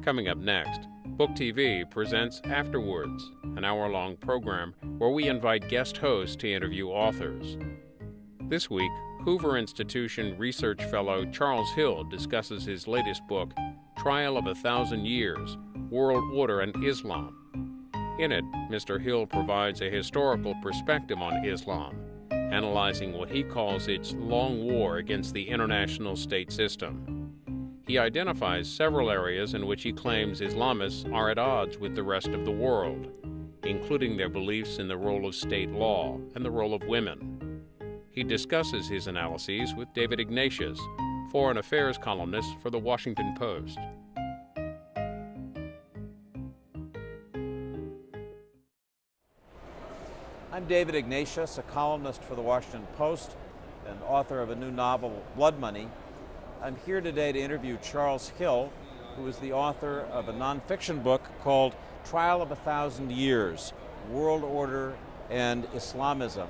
Coming up next, BookTV presents Afterwards, an hour-long program where we invite guest hosts to interview authors. This week, Hoover Institution research fellow Charles Hill discusses his latest book, Trial of a Thousand Years, World Order and Islam. In it, Mr. Hill provides a historical perspective on Islam, analyzing what he calls its long war against the international state system. He identifies several areas in which he claims Islamists are at odds with the rest of the world, including their beliefs in the role of state law and the role of women. He discusses his analyses with David Ignatius, foreign affairs columnist for The Washington Post. I'm David Ignatius, a columnist for The Washington Post and author of a new novel, Blood Money. I'm here today to interview Charles Hill, who is the author of a nonfiction book called Trial of a Thousand Years, World Order and Islamism.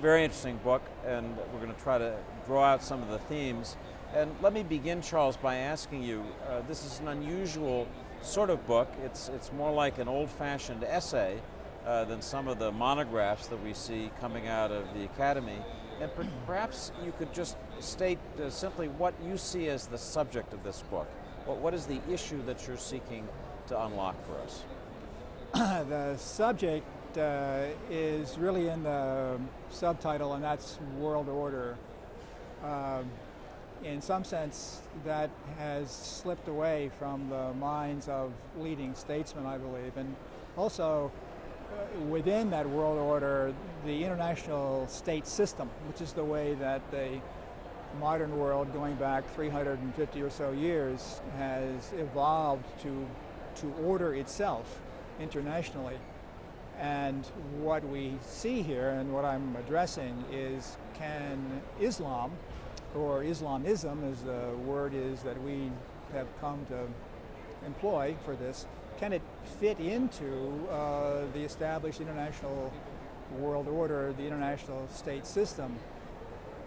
Very interesting book, and we're going to try to draw out some of the themes. And let me begin, Charles, by asking you, this is an unusual sort of book. It's more like an old-fashioned essay than some of the monographs that we see coming out of the Academy. And perhaps you could just state simply what you see as the subject of this book. What is the issue that you're seeking to unlock for us? The subject is really in the subtitle, and that's World Order. In some sense, that has slipped away from the minds of leading statesmen, I believe. And also, within that world order, the international state system, which is the way that the modern world, going back 350 or so years, has evolved to order itself internationally. And what we see here, and what I'm addressing, is can Islam, or Islamism as the word is that we have come to employ for this, can it fit into the established international world order, the international state system?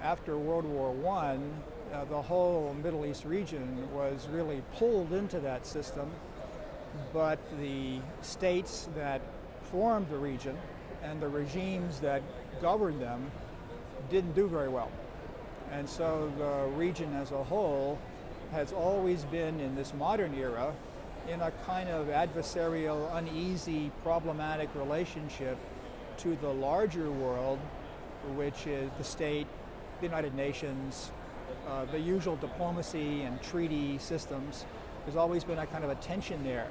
After World War I, the whole Middle East region was really pulled into that system, but the states that formed the region and the regimes that governed them didn't do very well. And so the region as a whole has always been, in this modern era, in a kind of adversarial, uneasy, problematic relationship to the larger world, which is the state, the United Nations, the usual diplomacy and treaty systems. There's always been a kind of a tension there.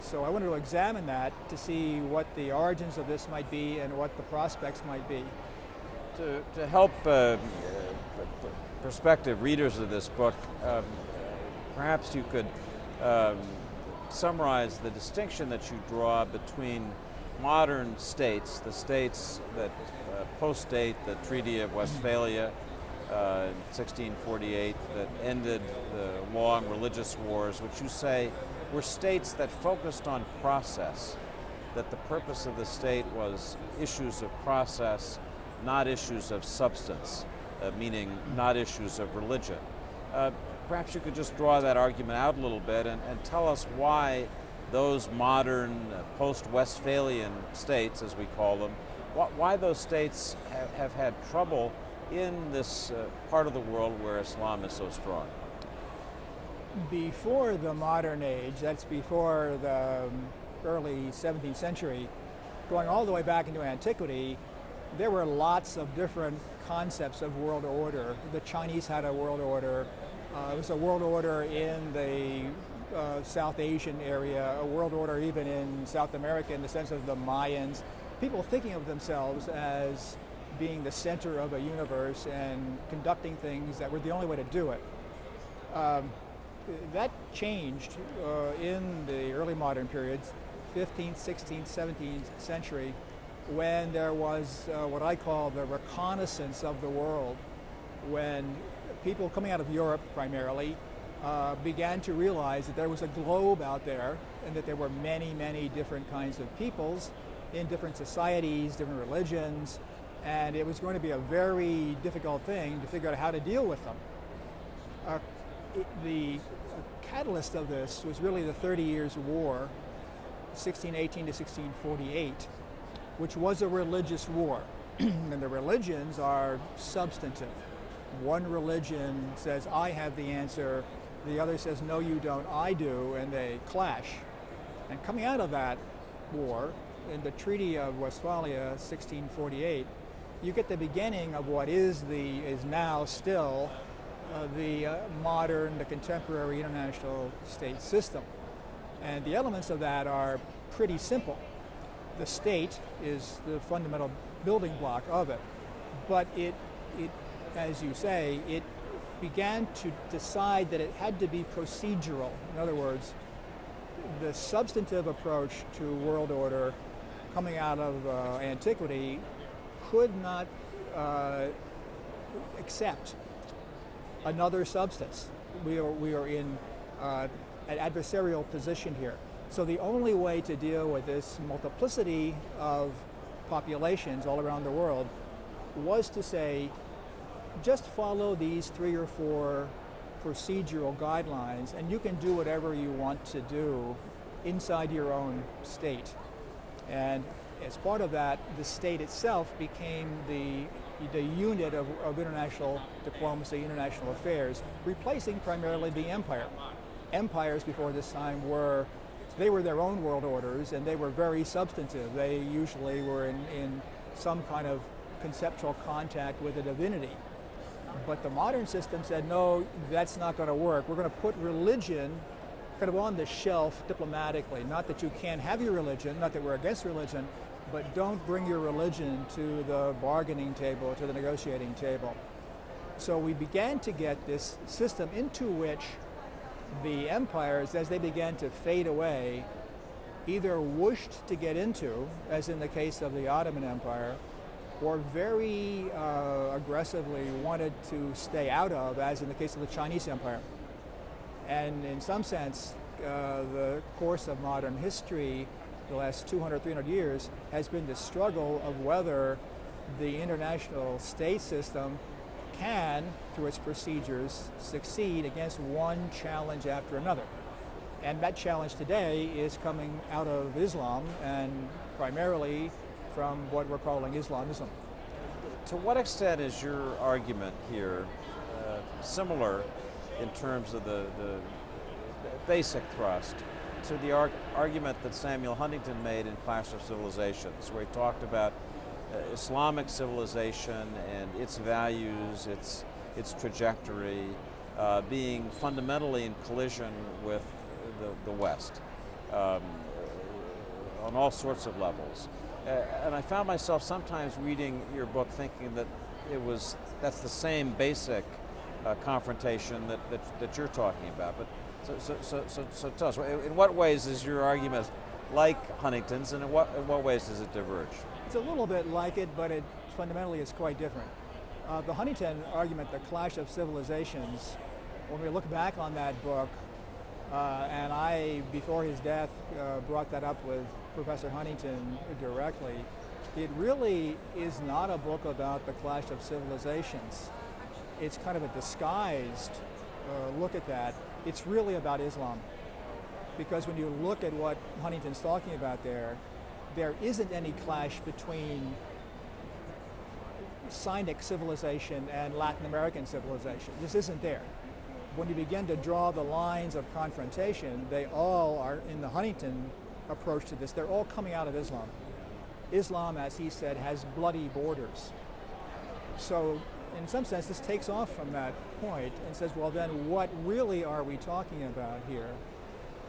So I wanted to examine that to see what the origins of this might be and what the prospects might be. To help prospective readers of this book, perhaps you could summarize the distinction that you draw between modern states, the states that post-date the Treaty of Westphalia in 1648 that ended the long religious wars, which you say were states that focused on process, that the purpose of the state was issues of process, not issues of substance, meaning not issues of religion. Perhaps you could just draw that argument out a little bit and tell us why those modern post-Westphalian states, as we call them, why those states have had trouble in this part of the world where Islam is so strong. Before the modern age, that's before the early 17th century, going all the way back into antiquity, there were lots of different concepts of world order. The Chinese had a world order. It was a world order in the South Asian area, a world order even in South America in the sense of the Mayans. People thinking of themselves as being the center of a universe and conducting things that were the only way to do it. That changed in the early modern periods, 15th, 16th, 17th century, when there was what I call the reconnaissance of the world, when people coming out of Europe primarily began to realize that there was a globe out there and that there were many, many different kinds of peoples in different societies, different religions, and it was going to be a very difficult thing to figure out how to deal with them. The catalyst of this was really the 30 Years' War, 1618 to 1648, which was a religious war. And the religions are substantive. One religion says, I have the answer. The other says, no, you don't, I do, and they clash. And coming out of that war, in the Treaty of Westphalia, 1648, you get the beginning of what is now still the modern, the contemporary international state system. And the elements of that are pretty simple. The state is the fundamental building block of it. But it, as you say, it began to decide that it had to be procedural. In other words, the substantive approach to world order coming out of antiquity could not accept another substance. We are in an adversarial position here. So the only way to deal with this multiplicity of populations all around the world was to say, just follow these 3 or 4 procedural guidelines and you can do whatever you want to do inside your own state. And as part of that, the state itself became the unit of international diplomacy, international affairs, replacing primarily the empire. Empires before this time were their own world orders, and they were very substantive. They usually were in some kind of conceptual contact with a divinity. But the modern system said, no, that's not going to work. We're going to put religion kind of on the shelf diplomatically. Not that you can't have your religion, not that we're against religion, but don't bring your religion to the bargaining table, to the negotiating table. So we began to get this system into which the empires, as they began to fade away, either wished to get into, as in the case of the Ottoman Empire, or very aggressively wanted to stay out of, as in the case of the Chinese Empire. And in some sense, the course of modern history, the last 200, 300 years, has been the struggle of whether the international state system can, through its procedures, succeed against one challenge after another. And that challenge today is coming out of Islam, and primarily from what we're calling Islamism. To what extent is your argument here similar in terms of the basic thrust to the argument that Samuel Huntington made in Clash of Civilizations, where he talked about Islamic civilization and its values, its trajectory, being fundamentally in collision with the West on all sorts of levels. And I found myself sometimes reading your book thinking that that's the same basic confrontation that you're talking about. But so tell us, in what ways is your argument like Huntington's, and in what ways does it diverge? It's a little bit like it, but it fundamentally is quite different. The Huntington argument, the Clash of Civilizations, when we look back on that book, and I, before his death, brought that up with Professor Huntington directly, it really is not a book about the Clash of Civilizations. It's kind of a disguised look at that. It's really about Islam. Because when you look at what Huntington's talking about there isn't any clash between Sinic civilization and Latin American civilization. This isn't there. When you begin to draw the lines of confrontation, they all are, in the Huntington approach to this, they're all coming out of Islam. Islam, as he said, has bloody borders. So in some sense, this takes off from that point and says, well, then what really are we talking about here?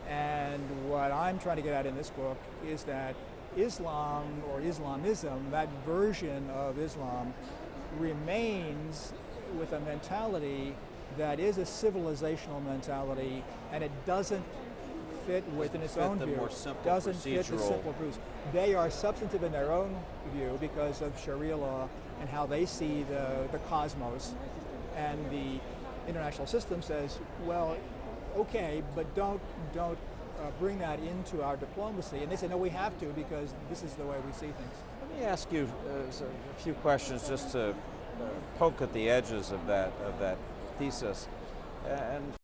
And what I'm trying to get at in this book is that Islam, or Islamism, that version of Islam, remains with a mentality that is a civilizational mentality, and it doesn't fit within its own view. Doesn't fit the simple rules. They are substantive in their own view because of Sharia law and how they see the cosmos. And the international system says, well, okay, but don't bring that into our diplomacy. And they say, no, we have to, because this is the way we see things. Let me ask you a few questions just to poke at the edges of that thesis. And